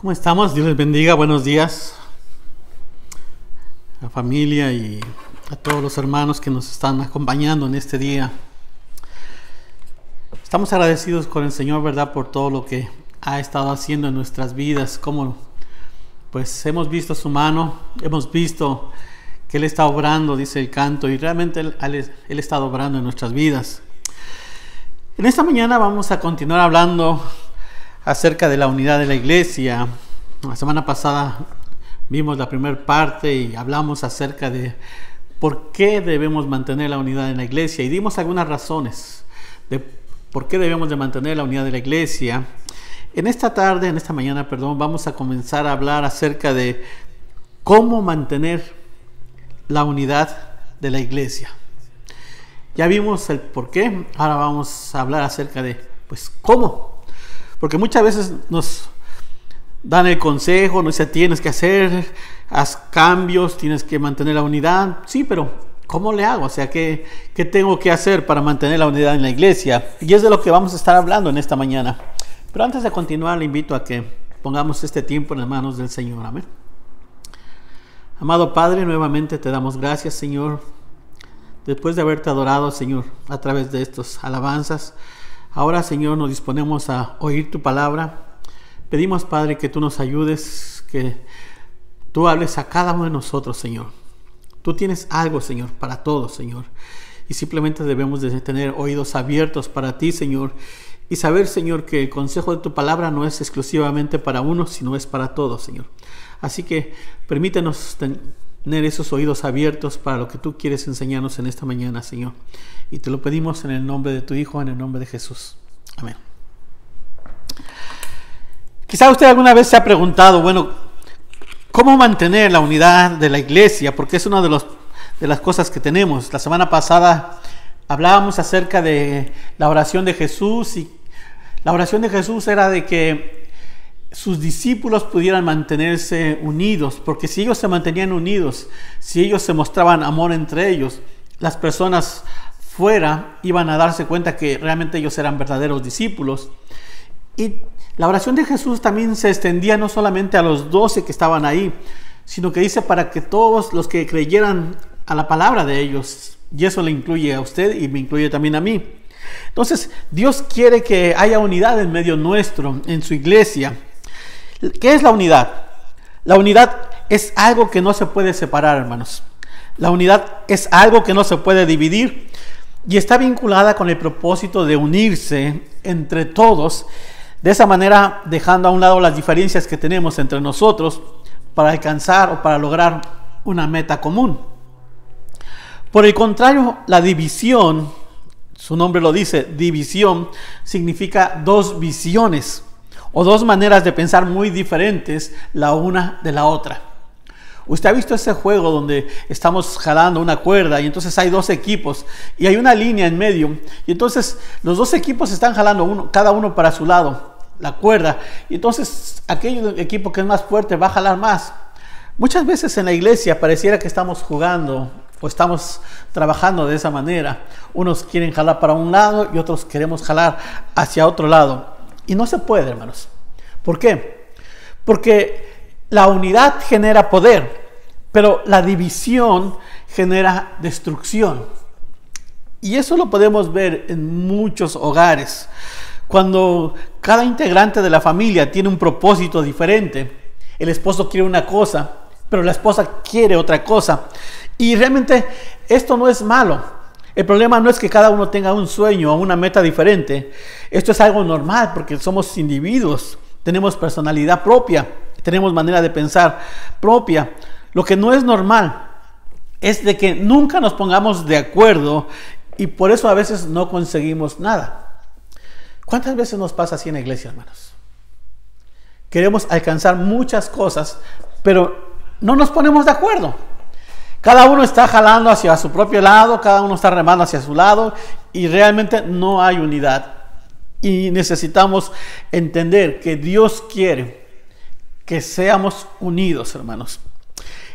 ¿Cómo estamos? Dios les bendiga, buenos días a la familia y a todos los hermanos que nos están acompañando en este día. Estamos agradecidos con el Señor, ¿verdad?, por todo lo que ha estado haciendo en nuestras vidas, como pues hemos visto su mano, hemos visto que Él está obrando, dice el canto, y realmente Él está obrando en nuestras vidas. En esta mañana vamos a continuar hablando acerca de la unidad de la iglesia. La semana pasada vimos la primera parte y hablamos acerca de por qué debemos mantener la unidad en la iglesia y dimos algunas razones de por qué debemos de mantener la unidad de la iglesia. En esta mañana, vamos a comenzar a hablar acerca de cómo mantener la unidad de la iglesia. Ya vimos el por qué, ahora vamos a hablar acerca de pues cómo. Porque muchas veces nos dan el consejo, nos dicen tienes que hacer, haz cambios, tienes que mantener la unidad. Sí, pero ¿cómo le hago? O sea, ¿qué tengo que hacer para mantener la unidad en la iglesia? Y es de lo que vamos a estar hablando en esta mañana. Pero antes de continuar, le invito a que pongamos este tiempo en las manos del Señor. Amén. Amado Padre, nuevamente te damos gracias, Señor. Después de haberte adorado, Señor, a través de estas alabanzas, ahora, Señor, nos disponemos a oír tu palabra. Pedimos, Padre, que tú nos ayudes, que tú hables a cada uno de nosotros, Señor. Tú tienes algo, Señor, para todos, Señor. Y simplemente debemos de tener oídos abiertos para ti, Señor. Y saber, Señor, que el consejo de tu palabra no es exclusivamente para uno, sino es para todos, Señor. Así que permítenos tener esos oídos abiertos para lo que tú quieres enseñarnos en esta mañana, Señor. Y te lo pedimos en el nombre de tu Hijo, en el nombre de Jesús. Amén. Quizá usted alguna vez se ha preguntado, ¿cómo mantener la unidad de la iglesia? Porque es una de las cosas que tenemos. La semana pasada hablábamos acerca de la oración de Jesús, y la oración de Jesús era de que sus discípulos pudieran mantenerse unidos, porque si ellos se mantenían unidos, si ellos se mostraban amor entre ellos, las personas fuera iban a darse cuenta que realmente ellos eran verdaderos discípulos. Y la oración de Jesús también se extendía no solamente a los 12 que estaban ahí, sino que dice para que todos los que creyeran a la palabra de ellos, y eso le incluye a usted y me incluye también a mí. Entonces, Dios quiere que haya unidad en medio nuestro, en su iglesia. ¿Qué es la unidad? La unidad es algo que no se puede separar, hermanos. La unidad es algo que no se puede dividir y está vinculada con el propósito de unirse entre todos, de esa manera dejando a un lado las diferencias que tenemos entre nosotros para alcanzar o para lograr una meta común. Por el contrario, la división, su nombre lo dice, división, significa dos visiones o dos maneras de pensar muy diferentes la una de la otra. Usted ha visto ese juego donde estamos jalando una cuerda y entonces hay dos equipos y hay una línea en medio y entonces los dos equipos están jalando cada uno para su lado la cuerda y entonces aquel equipo que es más fuerte va a jalar más. Muchas veces en la iglesia pareciera que estamos jugando o estamos trabajando de esa manera. Unos quieren jalar para un lado y otros queremos jalar hacia otro lado y no se puede, hermanos. ¿Por qué? Porque la unidad genera poder, pero la división genera destrucción. Y eso lo podemos ver en muchos hogares. Cuando cada integrante de la familia tiene un propósito diferente, el esposo quiere una cosa, pero la esposa quiere otra cosa. Y realmente esto no es malo. El problema no es que cada uno tenga un sueño o una meta diferente. Esto es algo normal porque somos individuos, tenemos personalidad propia. Tenemos manera de pensar propia. Lo que no es normal es de que nunca nos pongamos de acuerdo y por eso a veces no conseguimos nada. ¿Cuántas veces nos pasa así en la iglesia, hermanos? Queremos alcanzar muchas cosas, pero no nos ponemos de acuerdo. Cada uno está jalando hacia su propio lado, cada uno está remando hacia su lado y realmente no hay unidad. Y necesitamos entender que Dios quiere que seamos unidos, hermanos.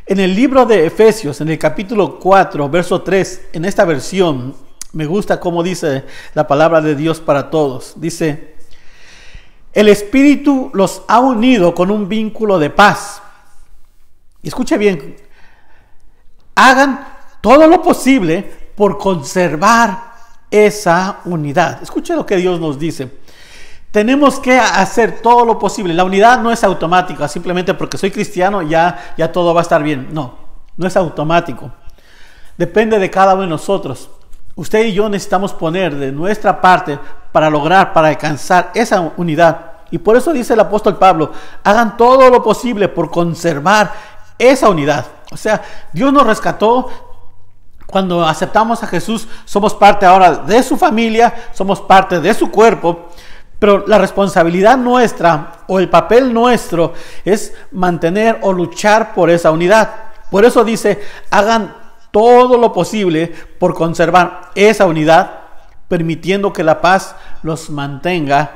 En el libro de Efesios, en el capítulo 4, verso 3, en esta versión, me gusta cómo dice la palabra de Dios para todos. Dice, El Espíritu los ha unido con un vínculo de paz. Y escuche bien, hagan todo lo posible por conservar esa unidad. Escuche lo que Dios nos dice. Tenemos que hacer todo lo posible. La unidad no es automática, simplemente porque soy cristiano ya todo va a estar bien. No, no es automático. Depende de cada uno de nosotros. Usted y yo necesitamos poner de nuestra parte para lograr, para alcanzar esa unidad. Y por eso dice el apóstol Pablo, hagan todo lo posible por conservar esa unidad. O sea, Dios nos rescató. Cuando aceptamos a Jesús, somos parte ahora de su familia, somos parte de su cuerpo. Pero la responsabilidad nuestra o el papel nuestro es mantener o luchar por esa unidad. Por eso dice, hagan todo lo posible por conservar esa unidad, permitiendo que la paz los mantenga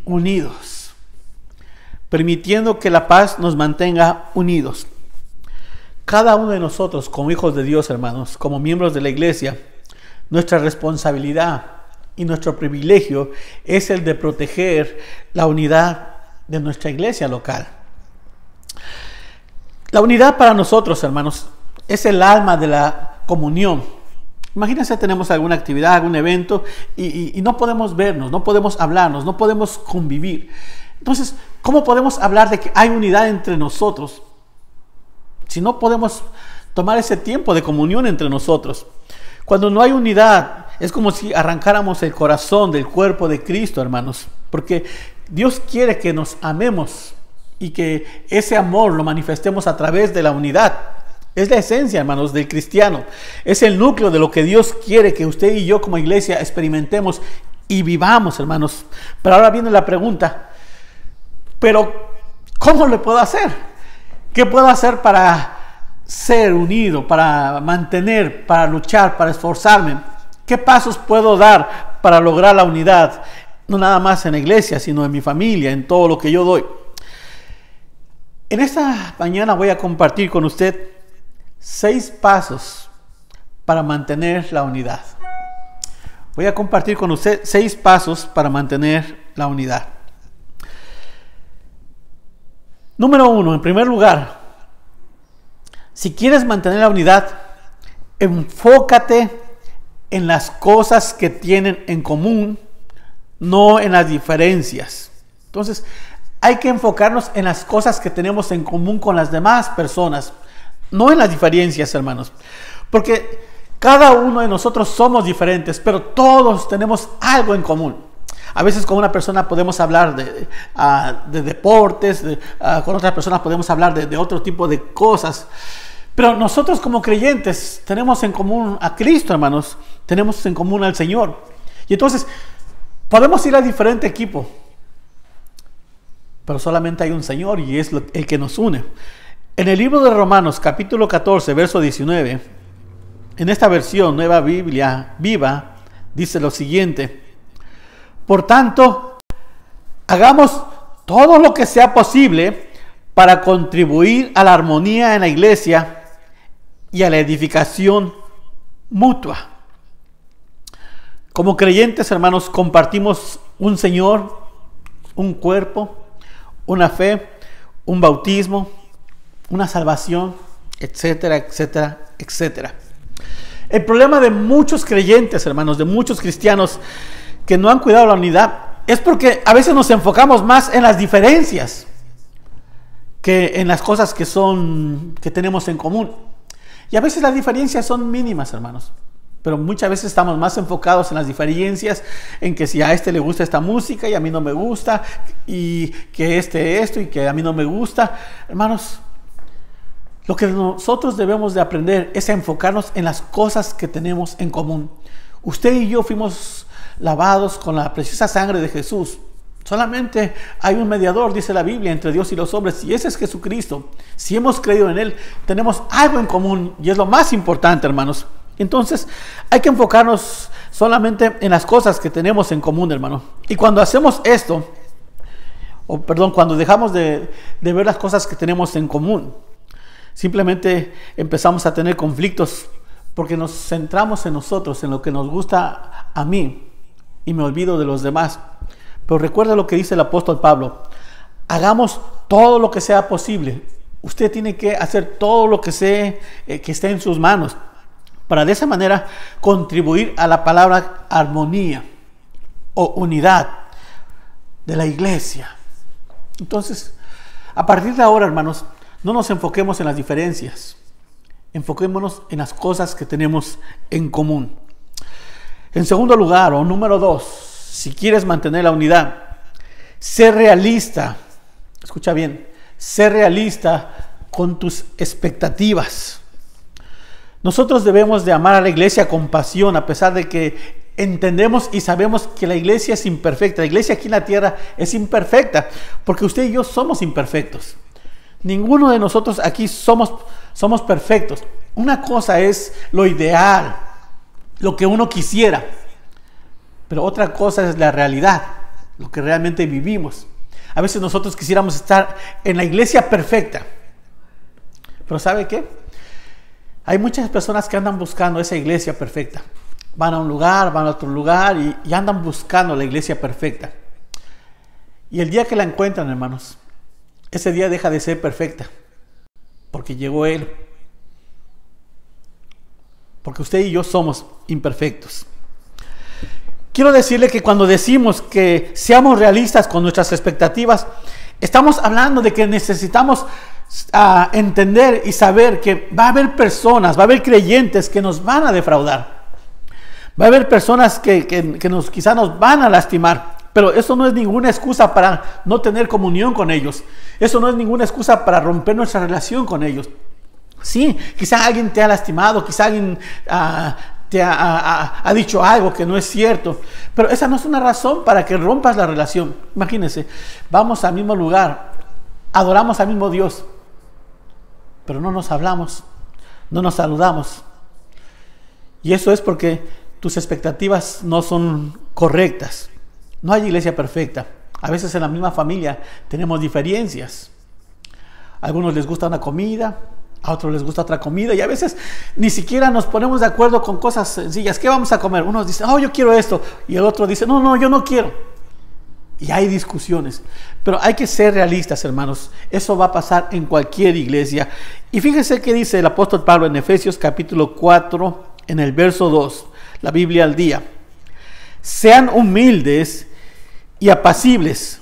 unidos. Permitiendo que la paz nos mantenga unidos. Cada uno de nosotros, como hijos de Dios, hermanos, como miembros de la iglesia, nuestra responsabilidad y nuestro privilegio es el de proteger la unidad de nuestra iglesia local. La unidad para nosotros, hermanos, es el alma de la comunión. Imagínense, tenemos alguna actividad, algún evento y no podemos vernos, no podemos hablarnos, no podemos convivir. Entonces, ¿cómo podemos hablar de que hay unidad entre nosotros si no podemos tomar ese tiempo de comunión entre nosotros? Cuando no hay unidad, es como si arrancáramos el corazón del cuerpo de Cristo, hermanos. Porque Dios quiere que nos amemos y que ese amor lo manifestemos a través de la unidad. Es la esencia, hermanos, del cristiano. Es el núcleo de lo que Dios quiere que usted y yo como iglesia experimentemos y vivamos, hermanos. Pero ahora viene la pregunta, ¿pero cómo le puedo hacer? ¿Qué puedo hacer para ser unido, para mantener, para luchar, para esforzarme? ¿Qué pasos puedo dar para lograr la unidad? No nada más en la iglesia, sino en mi familia, en todo lo que yo doy. En esta mañana voy a compartir con usted 6 pasos para mantener la unidad. Voy a compartir con usted 6 pasos para mantener la unidad. Número 1, en primer lugar, si quieres mantener la unidad, enfócate en las cosas que tienen en común, no en las diferencias. Entonces, hay que enfocarnos en las cosas que tenemos en común con las demás personas, no en las diferencias, hermanos. Porque cada uno de nosotros somos diferentes, pero todos tenemos algo en común. A veces con una persona podemos hablar de deportes, con otras personas podemos hablar de otro tipo de cosas. Pero nosotros como creyentes tenemos en común a Cristo, hermanos. Tenemos en común al Señor. Y entonces podemos ir a diferente equipo, pero solamente hay un Señor y es el que nos une. En el libro de Romanos, capítulo 14, verso 19, en esta versión, Nueva Biblia Viva, dice lo siguiente: por tanto, hagamos todo lo que sea posible para contribuir a la armonía en la iglesia y a la edificación mutua. Como creyentes, hermanos, compartimos un Señor, un cuerpo, una fe, un bautismo, una salvación, etcétera, etcétera, etcétera. El problema de muchos creyentes, hermanos, de muchos cristianos que no han cuidado la unidad, es porque a veces nos enfocamos más en las diferencias que en las cosas que tenemos en común. Y a veces las diferencias son mínimas, hermanos. Pero muchas veces estamos más enfocados en las diferencias, en que si a este le gusta esta música y a mí no me gusta, y que esto y que a mí no me gusta. Hermanos, lo que nosotros debemos de aprender es a enfocarnos en las cosas que tenemos en común. Usted y yo fuimos lavados con la preciosa sangre de Jesús. Solamente hay un mediador, dice la Biblia, entre Dios y los hombres, y ese es Jesucristo. Si hemos creído en Él, tenemos algo en común, y es lo más importante, hermanos. Entonces, hay que enfocarnos solamente en las cosas que tenemos en común, hermano. Y cuando hacemos esto, cuando dejamos de ver las cosas que tenemos en común, simplemente empezamos a tener conflictos porque nos centramos en nosotros, en lo que nos gusta a mí, y me olvido de los demás. Pero recuerda lo que dice el apóstol Pablo: hagamos todo lo que sea posible. Usted tiene que hacer todo lo que esté en sus manos, para de esa manera contribuir a la palabra armonía o unidad de la iglesia. Entonces, a partir de ahora, hermanos, no nos enfoquemos en las diferencias. Enfoquémonos en las cosas que tenemos en común. En segundo lugar, o número 2, si quieres mantener la unidad, sé realista. Escucha bien, sé realista con tus expectativas. Nosotros debemos de amar a la iglesia con pasión, a pesar de que entendemos y sabemos que la iglesia es imperfecta. La iglesia aquí en la tierra es imperfecta, porque usted y yo somos imperfectos. Ninguno de nosotros aquí somos perfectos. Una cosa es lo ideal, lo que uno quisiera, pero otra cosa es la realidad, lo que realmente vivimos. A veces nosotros quisiéramos estar en la iglesia perfecta, pero ¿sabe qué? Hay muchas personas que andan buscando esa iglesia perfecta. Van a un lugar, van a otro lugar y andan buscando la iglesia perfecta. Y el día que la encuentran, hermanos, ese día deja de ser perfecta, porque llegó Él. Porque usted y yo somos imperfectos. Quiero decirle que cuando decimos que seamos realistas con nuestras expectativas, estamos hablando de que necesitamos entender y saber que va a haber personas, va a haber creyentes que nos van a defraudar. Va a haber personas que quizá nos van a lastimar. Pero eso no es ninguna excusa para no tener comunión con ellos. Eso no es ninguna excusa para romper nuestra relación con ellos. Sí, quizá alguien te ha lastimado, quizá alguien te ha dicho algo que no es cierto, pero esa no es una razón para que rompas la relación. Imagínense, vamos al mismo lugar, adoramos al mismo Dios, pero no nos hablamos, no nos saludamos. Y eso es porque tus expectativas no son correctas. No hay iglesia perfecta. A veces en la misma familia tenemos diferencias. A algunos les gusta una comida, a otros les gusta otra comida, y a veces ni siquiera nos ponemos de acuerdo con cosas sencillas. ¿Qué vamos a comer? Unos dicen, oh, yo quiero esto, y el otro dice, no, yo no quiero. Y hay discusiones. Pero hay que ser realistas, hermanos. Eso va a pasar en cualquier iglesia. Y fíjense qué dice el apóstol Pablo en Efesios capítulo 4, en el verso 2, la Biblia al día. Sean humildes y apacibles,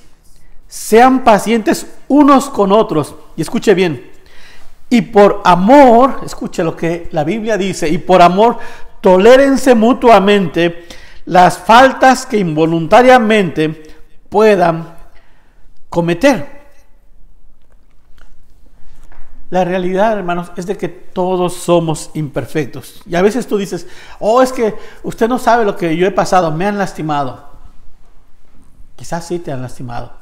sean pacientes unos con otros, y escuche bien, y por amor, escuche lo que la Biblia dice, y por amor tolérense mutuamente las faltas que involuntariamente puedan cometer. La realidad, hermanos, es de que todos somos imperfectos. Y a veces tú dices, oh, es que usted no sabe lo que yo he pasado, me han lastimado. Quizás sí te han lastimado.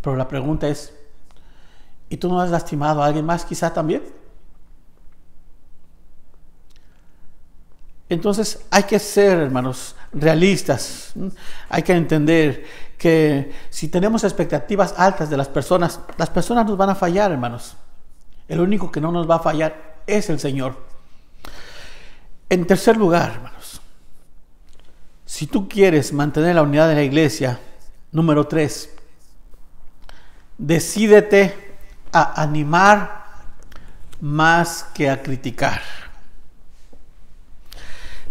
Pero la pregunta es, ¿y tú no has lastimado a alguien más quizás también? Entonces hay que ser, hermanos, realistas. Hay que entender que si tenemos expectativas altas de las personas nos van a fallar, hermanos. El único que no nos va a fallar es el Señor. En tercer lugar, hermanos, si tú quieres mantener la unidad de la iglesia, número 3, decídete a animar más que a criticar.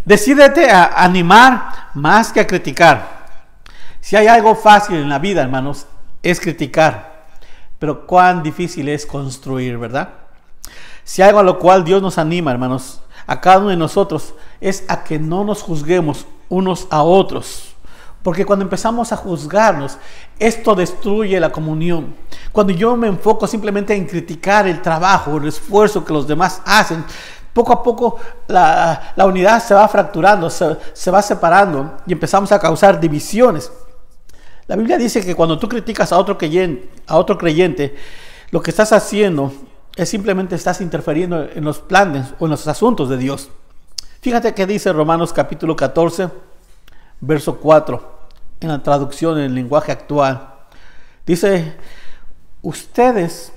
Decídete a animar más que a criticar. Si hay algo fácil en la vida, hermanos, es criticar. Pero cuán difícil es construir, ¿verdad? Si algo a lo cual Dios nos anima, hermanos, a cada uno de nosotros, es a que no nos juzguemos unos a otros. Porque cuando empezamos a juzgarnos, esto destruye la comunión. Cuando yo me enfoco simplemente en criticar el trabajo, el esfuerzo que los demás hacen, poco a poco la unidad se va fracturando, se va separando y empezamos a causar divisiones. La Biblia dice que cuando tú criticas a otro creyente, lo que estás haciendo es simplemente estás interfiriendo en los planes o en los asuntos de Dios. Fíjate que dice Romanos capítulo 14, verso 4, en la traducción en el lenguaje actual. Dice, ustedes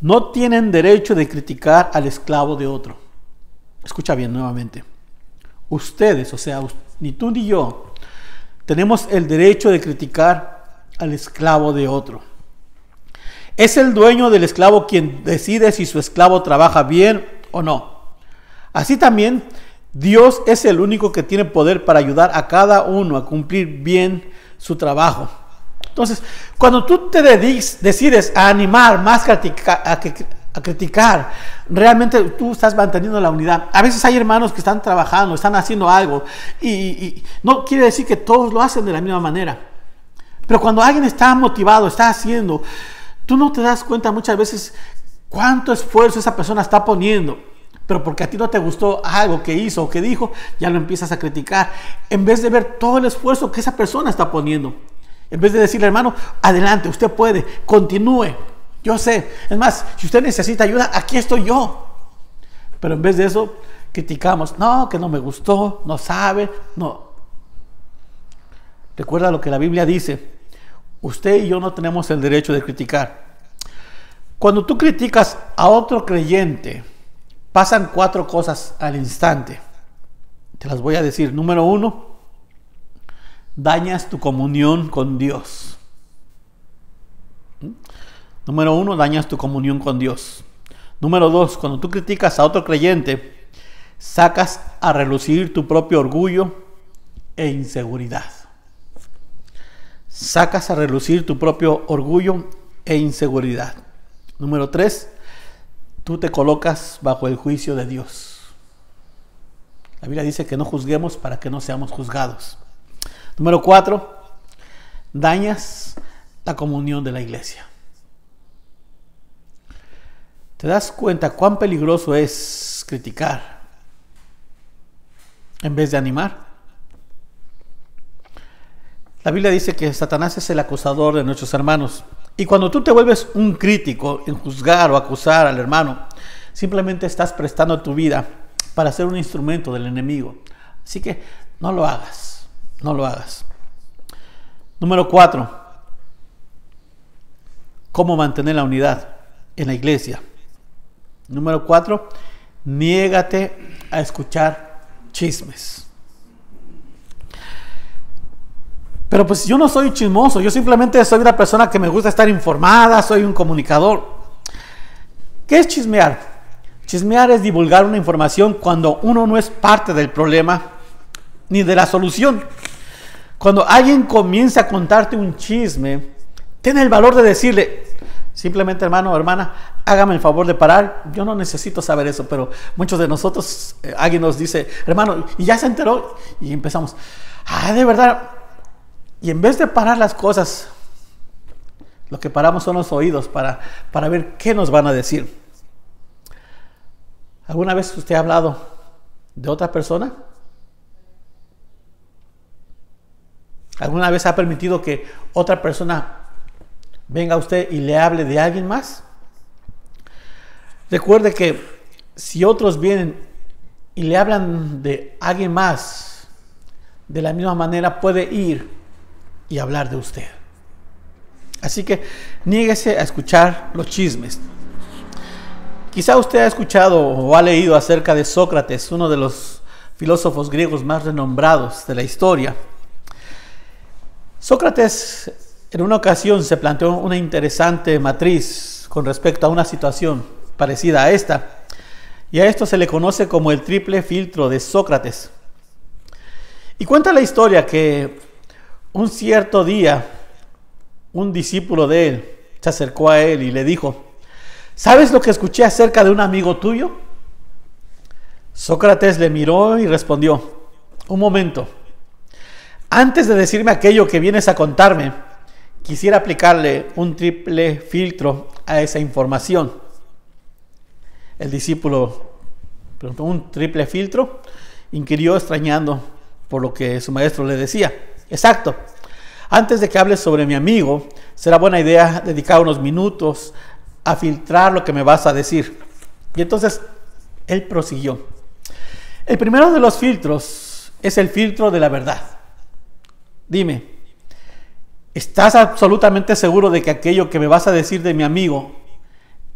no tienen derecho de criticar al esclavo de otro. Escucha bien nuevamente. Ustedes, o sea, ni tú ni yo, tenemos el derecho de criticar al esclavo de otro. Es el dueño del esclavo quien decide si su esclavo trabaja bien o no. Así también, Dios es el único que tiene poder para ayudar a cada uno a cumplir bien su trabajo. Entonces, cuando tú te decides a animar más que a criticar, realmente tú estás manteniendo la unidad. A veces hay hermanos que están trabajando, están haciendo algo y no quiere decir que todos lo hacen de la misma manera. Pero cuando alguien está motivado, está haciendo, tú no te das cuenta muchas veces cuánto esfuerzo esa persona está poniendo. Pero porque a ti no te gustó algo que hizo o que dijo, ya lo empiezas a criticar. En vez de ver todo el esfuerzo que esa persona está poniendo. En vez de decirle, hermano, adelante, usted puede, continúe. Yo sé. Es más, si usted necesita ayuda, aquí estoy yo. Pero en vez de eso, criticamos. No, que no me gustó, no sabe, no. Recuerda lo que la Biblia dice. Usted y yo no tenemos el derecho de criticar. Cuando tú criticas a otro creyente, pasan 4 cosas al instante. Te las voy a decir. Número 1, dañas tu comunión con Dios. Número 1, dañas tu comunión con Dios. Número 2, cuando tú criticas a otro creyente, sacas a relucir tu propio orgullo e inseguridad. Sacas a relucir tu propio orgullo e inseguridad. Número 3, tú te colocas bajo el juicio de Dios. La Biblia dice que no juzguemos para que no seamos juzgados. Número 4, dañas la comunión de la iglesia. ¿Te das cuenta cuán peligroso es criticar en vez de animar? La Biblia dice que Satanás es el acusador de nuestros hermanos. Y cuando tú te vuelves un crítico en juzgar o acusar al hermano, simplemente estás prestando tu vida para ser un instrumento del enemigo. Así que no lo hagas, no lo hagas. Número 4, ¿cómo mantener la unidad en la iglesia? Número 4, niégate a escuchar chismes. Pero pues yo no soy chismoso, yo simplemente soy una persona que me gusta estar informada, soy un comunicador. ¿Qué es chismear? Chismear es divulgar una información cuando uno no es parte del problema ni de la solución. Cuando alguien comienza a contarte un chisme, ten el valor de decirle, simplemente hermano o hermana, hágame el favor de parar, yo no necesito saber eso, pero muchos de nosotros, alguien nos dice, hermano, ¿y ya se enteró? Y empezamos, de verdad. Y en vez de parar las cosas, lo que paramos son los oídos para ver qué nos van a decir. ¿Alguna vez usted ha hablado de otra persona? ¿Alguna vez ha permitido que otra persona venga a usted y le hable de alguien más? Recuerde que si otros vienen y le hablan de alguien más, de la misma manera puede ir y hablar de usted. Así que niéguese a escuchar los chismes. Quizá usted ha escuchado o ha leído acerca de Sócrates, uno de los filósofos griegos más renombrados de la historia. Sócrates en una ocasión se planteó una interesante matriz con respecto a una situación parecida a esta, y a esto se le conoce como el triple filtro de Sócrates. Y cuenta la historia que un cierto día, un discípulo de él se acercó a él y le dijo, ¿sabes lo que escuché acerca de un amigo tuyo? Sócrates le miró y respondió, un momento, antes de decirme aquello que vienes a contarme, quisiera aplicarle un triple filtro a esa información. El discípulo preguntó, ¿un triple filtro? Inquirió extrañando por lo que su maestro le decía. Exacto. Antes de que hables sobre mi amigo, será buena idea dedicar unos minutos a filtrar lo que me vas a decir. Y entonces él prosiguió. El primero de los filtros es el filtro de la verdad. Dime, ¿estás absolutamente seguro de que aquello que me vas a decir de mi amigo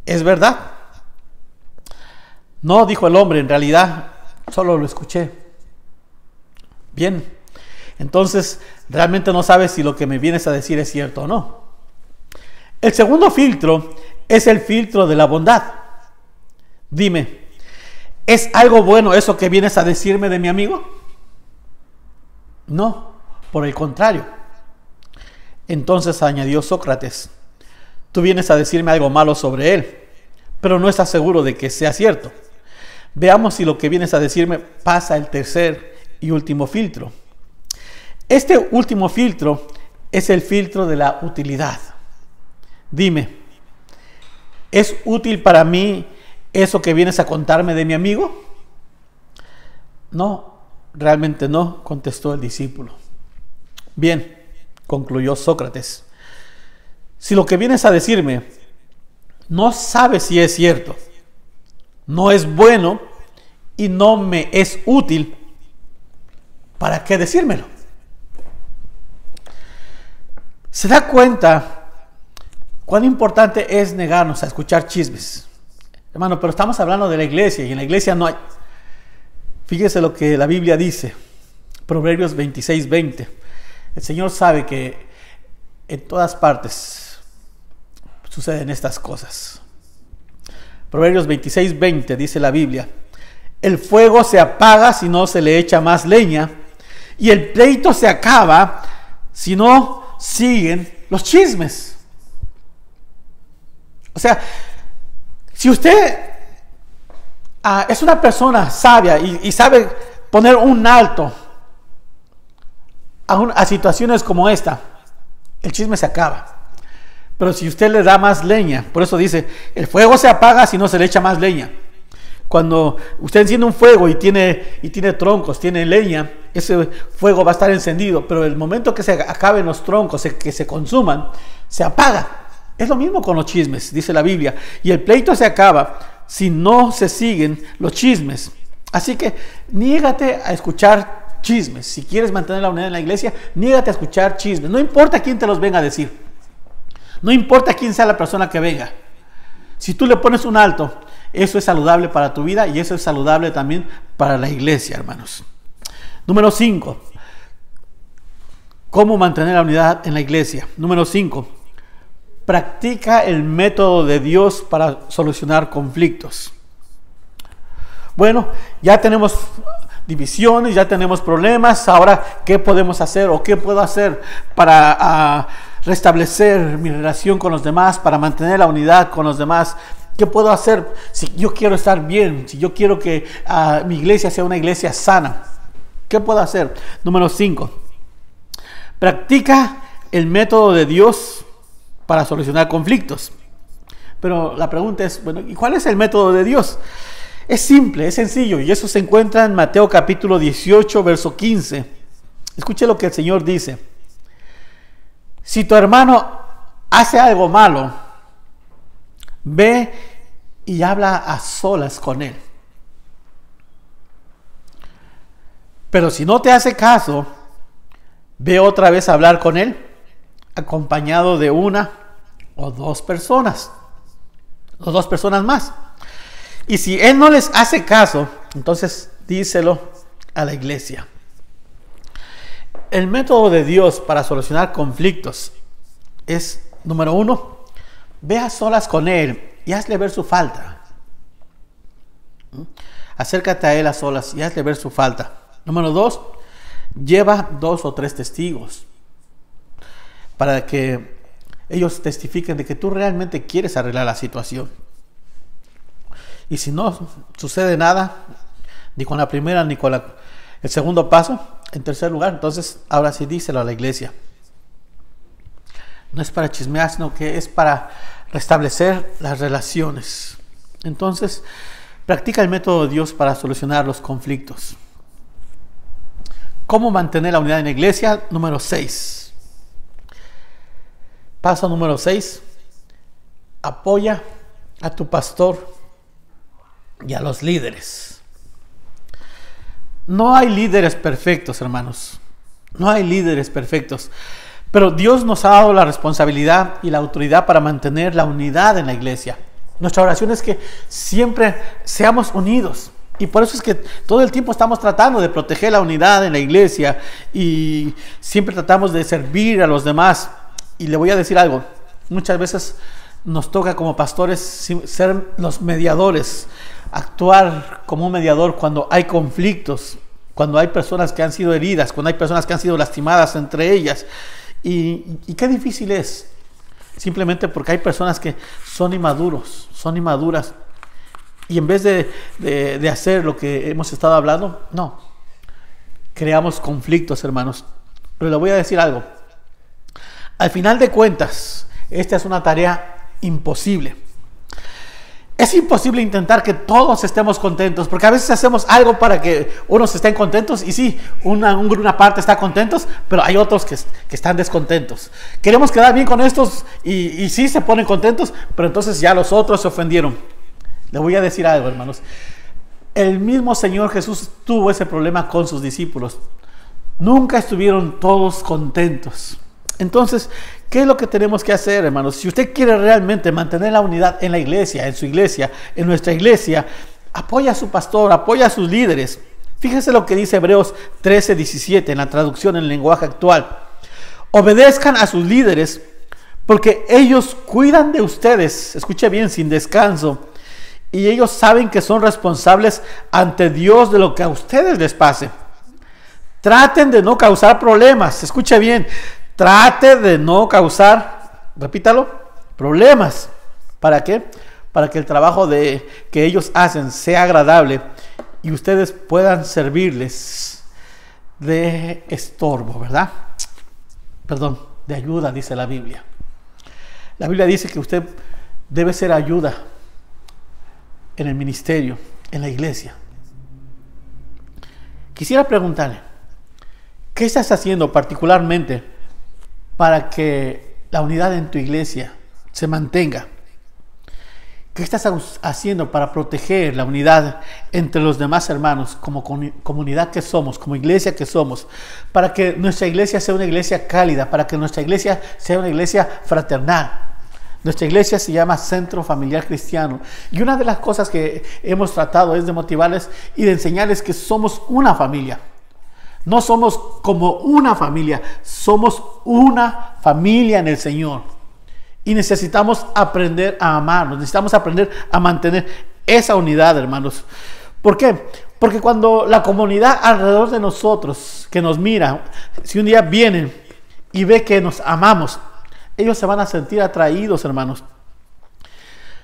es verdad? No, dijo el hombre, en realidad solo lo escuché. Bien. Entonces, realmente no sabes si lo que me vienes a decir es cierto o no. El segundo filtro es el filtro de la bondad. Dime, ¿es algo bueno eso que vienes a decirme de mi amigo? No, por el contrario. Entonces añadió Sócrates, tú vienes a decirme algo malo sobre él, pero no estás seguro de que sea cierto. Veamos si lo que vienes a decirme pasa el tercer y último filtro. Este último filtro es el filtro de la utilidad. Dime, ¿es útil para mí eso que vienes a contarme de mi amigo? No, realmente no, contestó el discípulo. Bien, concluyó Sócrates, si lo que vienes a decirme no sabes si es cierto, no es bueno y no me es útil, ¿para qué decírmelo? ¿Se da cuenta cuán importante es negarnos a escuchar chismes? Hermano, pero estamos hablando de la iglesia y en la iglesia no hay. Fíjese lo que la Biblia dice, Proverbios 26:20. El Señor sabe que en todas partes suceden estas cosas. Proverbios 26:20 dice la Biblia, el fuego se apaga si no se le echa más leña, y el pleito se acaba si no siguen los chismes. O sea, si usted es una persona sabia y sabe poner un alto a situaciones como esta, el chisme se acaba. Pero si usted le da más leña, por eso dice, el fuego se apaga si no se le echa más leña. Cuando usted enciende un fuego y tiene troncos, tiene leña, ese fuego va a estar encendido, pero el momento que se acaben los troncos, que se consuman, se apaga. Es lo mismo con los chismes, dice la Biblia. Y el pleito se acaba si no se siguen los chismes. Así que niégate a escuchar chismes. Si quieres mantener la unidad en la iglesia, niégate a escuchar chismes. No importa quién te los venga a decir. No importa quién sea la persona que venga. Si tú le pones un alto, eso es saludable para tu vida y eso es saludable también para la iglesia, hermanos. Número 5. ¿Cómo mantener la unidad en la iglesia? Número 5. Practica el método de Dios para solucionar conflictos. Bueno, ya tenemos divisiones, ya tenemos problemas. Ahora, ¿qué podemos hacer o qué puedo hacer para restablecer mi relación con los demás, para mantener la unidad con los demás? ¿Qué puedo hacer si yo quiero estar bien, si yo quiero que mi iglesia sea una iglesia sana? ¿Qué puedo hacer? Número 5. Practica el método de Dios para solucionar conflictos. Pero la pregunta es, bueno, ¿y cuál es el método de Dios? Es simple, es sencillo, y eso se encuentra en Mateo capítulo 18, verso 15. Escuche lo que el Señor dice. Si tu hermano hace algo malo, ve y habla a solas con él. Pero si no te hace caso, ve otra vez a hablar con él, acompañado de una o dos personas, o dos personas más. Y si él no les hace caso, entonces díselo a la iglesia. El método de Dios para solucionar conflictos es, número 1, ve a solas con él y hazle ver su falta. Acércate a él a solas y hazle ver su falta. Número 2, lleva 2 o 3 testigos para que ellos testifiquen de que tú realmente quieres arreglar la situación. Y si no sucede nada, ni con la primera ni con el segundo paso, en tercer lugar, entonces ahora sí díselo a la iglesia. No es para chismear, sino que es para restablecer las relaciones. Entonces, practica el método de Dios para solucionar los conflictos. ¿Cómo mantener la unidad en la iglesia? Número 6. Paso número 6. Apoya a tu pastor y a los líderes. No hay líderes perfectos, hermanos. No hay líderes perfectos. Pero Dios nos ha dado la responsabilidad y la autoridad para mantener la unidad en la iglesia. Nuestra oración es que siempre seamos unidos. Y por eso es que todo el tiempo estamos tratando de proteger la unidad en la iglesia y siempre tratamos de servir a los demás. Y le voy a decir algo, muchas veces nos toca como pastores ser los mediadores, actuar como un mediador cuando hay conflictos, cuando hay personas que han sido heridas, cuando hay personas que han sido lastimadas entre ellas. Y qué difícil es, simplemente porque hay personas que son inmaduros, son inmaduras. Y en vez de hacer lo que hemos estado hablando, no, creamos conflictos, hermanos. Pero le voy a decir algo. Al final de cuentas, esta es una tarea imposible. Es imposible intentar que todos estemos contentos, porque a veces hacemos algo para que unos estén contentos y sí, una parte está contentos, pero hay otros que están descontentos. Queremos quedar bien con estos y sí se ponen contentos, pero entonces ya los otros se ofendieron. Le voy a decir algo, hermanos. El mismo Señor Jesús tuvo ese problema con sus discípulos. Nunca estuvieron todos contentos. Entonces, ¿qué es lo que tenemos que hacer, hermanos? Si usted quiere realmente mantener la unidad en la iglesia, en su iglesia, en nuestra iglesia, apoya a su pastor, apoya a sus líderes. Fíjese lo que dice Hebreos 13:17 en la traducción en el lenguaje actual. Obedezcan a sus líderes porque ellos cuidan de ustedes, escuche bien, sin descanso. Y ellos saben que son responsables ante Dios de lo que a ustedes les pase. Traten de no causar problemas. Escuche bien. Trate de no causar, repítalo, problemas. ¿Para qué? Para que el trabajo que ellos hacen sea agradable y ustedes puedan servirles de estorbo, ¿verdad? Perdón, de ayuda, dice la Biblia. La Biblia dice que usted debe ser ayuda en el ministerio, en la iglesia. Quisiera preguntarle, ¿qué estás haciendo particularmente para que la unidad en tu iglesia se mantenga? ¿Qué estás haciendo para proteger la unidad entre los demás hermanos como comunidad que somos, como iglesia que somos? Para que nuestra iglesia sea una iglesia cálida, para que nuestra iglesia sea una iglesia fraternal. Nuestra iglesia se llama Centro Familiar Cristiano. Y una de las cosas que hemos tratado es de motivarles y de enseñarles que somos una familia. No somos como una familia, somos una familia en el Señor. Y necesitamos aprender a amarnos, necesitamos aprender a mantener esa unidad, hermanos. ¿Por qué? Porque cuando la comunidad alrededor de nosotros, que nos mira, si un día vienen y ve que nos amamos, ellos se van a sentir atraídos, hermanos.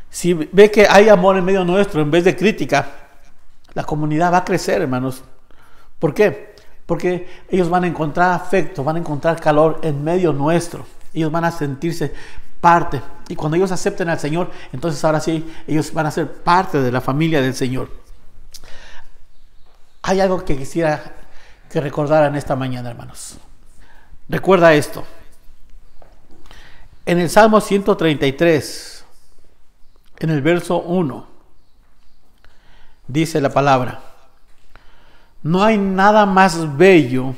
Si ve que hay amor en medio nuestro, en vez de crítica, la comunidad va a crecer, hermanos. ¿Por qué? Porque ellos van a encontrar afecto, van a encontrar calor en medio nuestro. Ellos van a sentirse parte. Y cuando ellos acepten al Señor, entonces ahora sí, ellos van a ser parte de la familia del Señor. Hay algo que quisiera que recordaran esta mañana, hermanos. Recuerda esto. En el Salmo 133, en el verso 1, dice la palabra: no hay nada más bello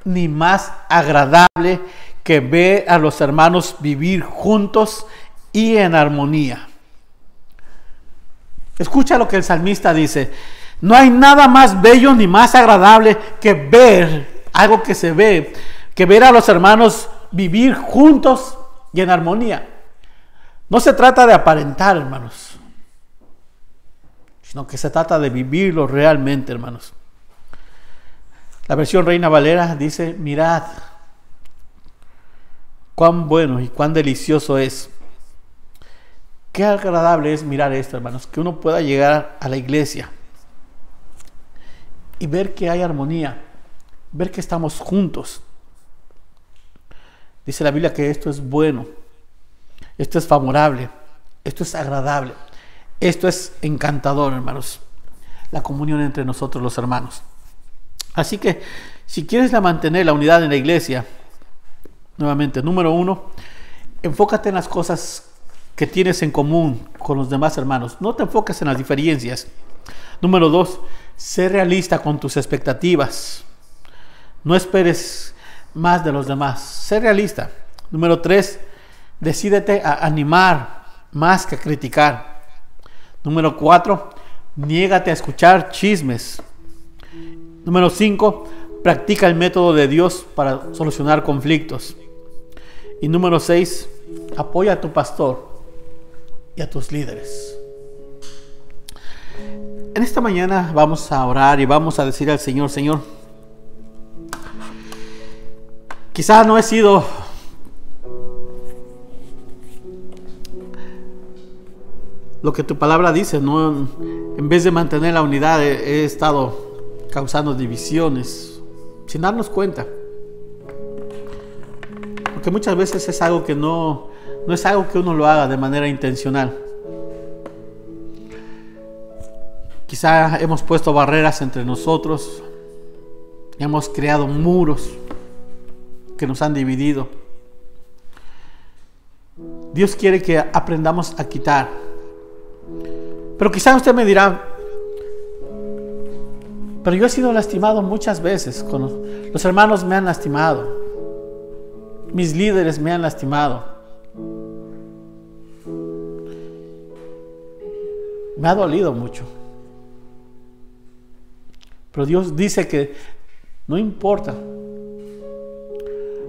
ni más agradable que ver a los hermanos vivir juntos y en armonía. Escucha lo que el salmista dice. No hay nada más bello ni más agradable que ver, algo que se ve, que ver a los hermanos vivir juntos y en armonía. No se trata de aparentar, hermanos, sino que se trata de vivirlo realmente, hermanos. La versión Reina Valera dice: mirad cuán bueno y cuán delicioso es. Qué agradable es mirar esto, hermanos, que uno pueda llegar a la iglesia y ver que hay armonía, ver que estamos juntos. Dice la Biblia que esto es bueno, esto es favorable, esto es agradable, esto es encantador, hermanos, la comunión entre nosotros los hermanos. Así que si quieres mantener la unidad en la iglesia, nuevamente, número 1, enfócate en las cosas que tienes en común con los demás hermanos. No te enfoques en las diferencias. Número 2, sé realista con tus expectativas. No esperes más de los demás. Sé realista. Número 3, decídete a animar más que a criticar. Número 4, Niégate a escuchar chismes. Número 5, practica el método de Dios para solucionar conflictos. Y número 6, apoya a tu pastor y a tus líderes. En esta mañana vamos a orar y vamos a decir al Señor: Señor, quizás no he sido lo que tu palabra dice, ¿no? En vez de mantener la unidad, he estado causando divisiones sin darnos cuenta. Porque muchas veces es algo que no es algo que uno lo haga de manera intencional. Quizá hemos puesto barreras entre nosotros, hemos creado muros que nos han dividido. Dios quiere que aprendamos a quitar. Pero quizá usted me dirá: pero yo he sido lastimado muchas veces. Los hermanos me han lastimado, mis líderes me han lastimado, me ha dolido mucho. Pero Dios dice que no importa.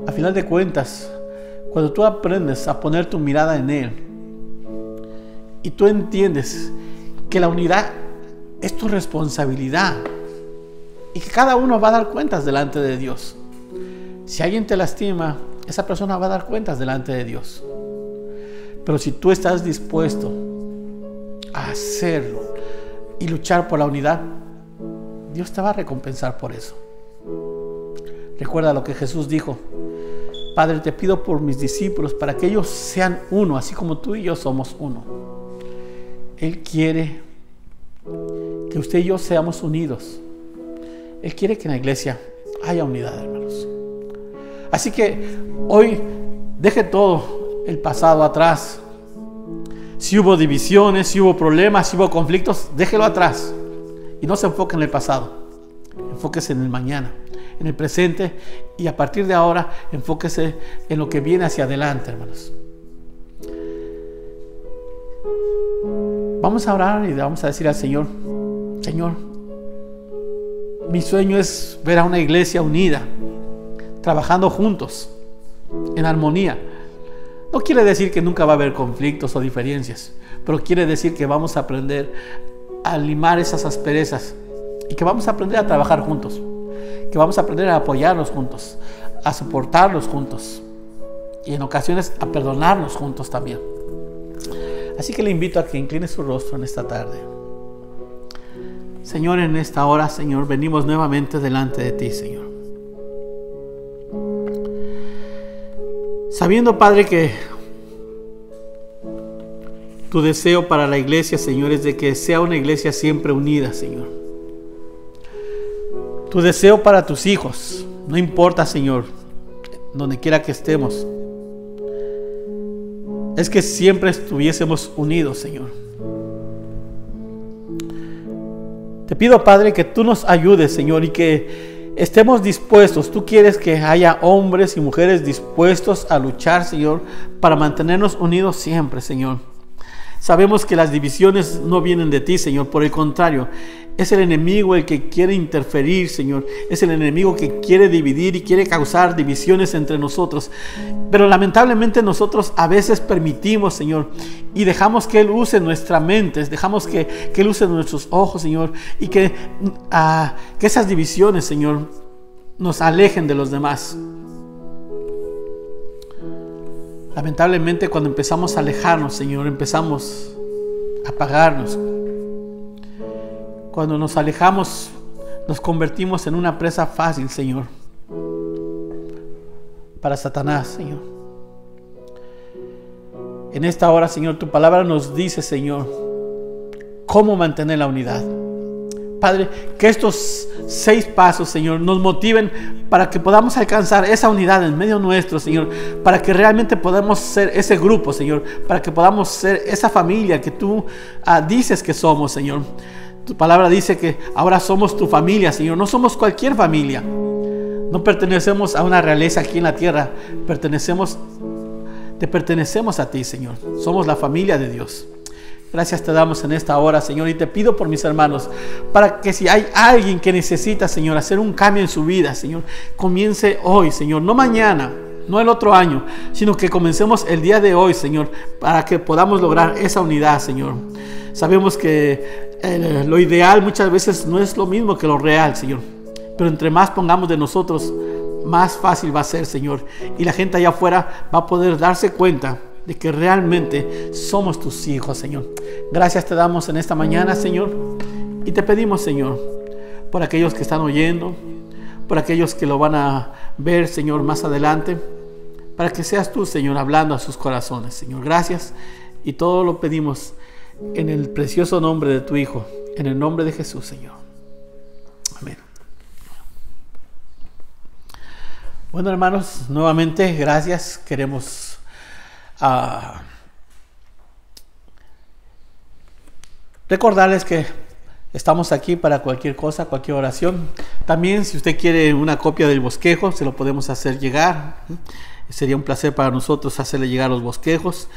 A final de cuentas, cuando tú aprendes a poner tu mirada en Él y tú entiendes que la unidad es tu responsabilidad y que cada uno va a dar cuentas delante de Dios. Si alguien te lastima, esa persona va a dar cuentas delante de Dios. Pero si tú estás dispuesto a hacerlo y luchar por la unidad, Dios te va a recompensar por eso. Recuerda lo que Jesús dijo: Padre, te pido por mis discípulos para que ellos sean uno, así como tú y yo somos uno. Él quiere que usted y yo seamos unidos. Él quiere que en la iglesia haya unidad, hermanos. Así que hoy deje todo el pasado atrás. Si hubo divisiones, si hubo problemas, si hubo conflictos, déjelo atrás. Y no se enfoque en el pasado. Enfóquese en el mañana, en el presente, y a partir de ahora enfóquese en lo que viene hacia adelante, hermanos. Vamos a orar y le vamos a decir al Señor: Señor, mi sueño es ver a una iglesia unida, trabajando juntos, en armonía. No quiere decir que nunca va a haber conflictos o diferencias, pero quiere decir que vamos a aprender a limar esas asperezas y que vamos a aprender a trabajar juntos, que vamos a aprender a apoyarnos juntos, a soportarnos juntos y en ocasiones a perdonarnos juntos también. Así que le invito a que incline su rostro en esta tarde. Señor, en esta hora, Señor, venimos nuevamente delante de ti, Señor. Sabiendo, Padre, que tu deseo para la iglesia, Señor, es de que sea una iglesia siempre unida, Señor. Tu deseo para tus hijos, no importa, Señor, donde quiera que estemos, es que siempre estuviésemos unidos, Señor. Te pido, Padre, que tú nos ayudes, Señor, y que estemos dispuestos. Tú quieres que haya hombres y mujeres dispuestos a luchar, Señor, para mantenernos unidos siempre, Señor. Sabemos que las divisiones no vienen de ti, Señor. Por el contrario, es el enemigo el que quiere interferir, Señor. Es el enemigo que quiere dividir y quiere causar divisiones entre nosotros. Pero lamentablemente nosotros a veces permitimos, Señor, y dejamos que Él use nuestras mentes, dejamos que Él use nuestros ojos, Señor, y que esas divisiones, Señor, nos alejen de los demás. Lamentablemente, cuando empezamos a alejarnos, Señor, empezamos a apagarnos. Cuando nos alejamos, nos convertimos en una presa fácil, Señor, para Satanás, Señor. En esta hora, Señor, tu palabra nos dice, Señor, cómo mantener la unidad. Padre, que estos 6 pasos, Señor, nos motiven para que podamos alcanzar esa unidad en medio nuestro, Señor, para que realmente podamos ser ese grupo, Señor, para que podamos ser esa familia que tú dices que somos, Señor. Tu palabra dice que ahora somos tu familia, Señor, no somos cualquier familia. No pertenecemos a una realeza aquí en la tierra, te pertenecemos a ti, Señor. Somos la familia de Dios. Gracias te damos en esta hora, Señor, y te pido por mis hermanos, para que si hay alguien que necesita, Señor, hacer un cambio en su vida, Señor, comience hoy, Señor, no mañana, no el otro año, sino que comencemos el día de hoy, Señor, para que podamos lograr esa unidad, Señor. Sabemos que lo ideal muchas veces no es lo mismo que lo real, Señor, pero entre más pongamos de nosotros, más fácil va a ser, Señor, y la gente allá afuera va a poder darse cuenta de que realmente somos tus hijos, Señor. Gracias te damos en esta mañana, Señor, y te pedimos, Señor, por aquellos que están oyendo, por aquellos que lo van a ver, Señor, más adelante, para que seas tú, Señor, hablando a sus corazones, Señor. Gracias, y todo lo pedimos en el precioso nombre de tu Hijo, en el nombre de Jesús, Señor. Amén. Bueno, hermanos, nuevamente gracias. Queremos recordarles que estamos aquí para cualquier cosa, cualquier oración. También, si usted quiere una copia del bosquejo, se lo podemos hacer llegar. Sería un placer para nosotros hacerle llegar los bosquejos.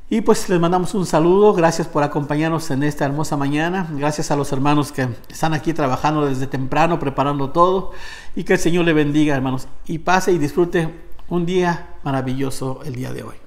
Y pues les mandamos un saludo. Gracias por acompañarnos en esta hermosa mañana. Gracias a los hermanos que están aquí trabajando desde temprano, preparando todo. Y que el Señor le bendiga, hermanos. Y pase y disfrute un día maravilloso el día de hoy.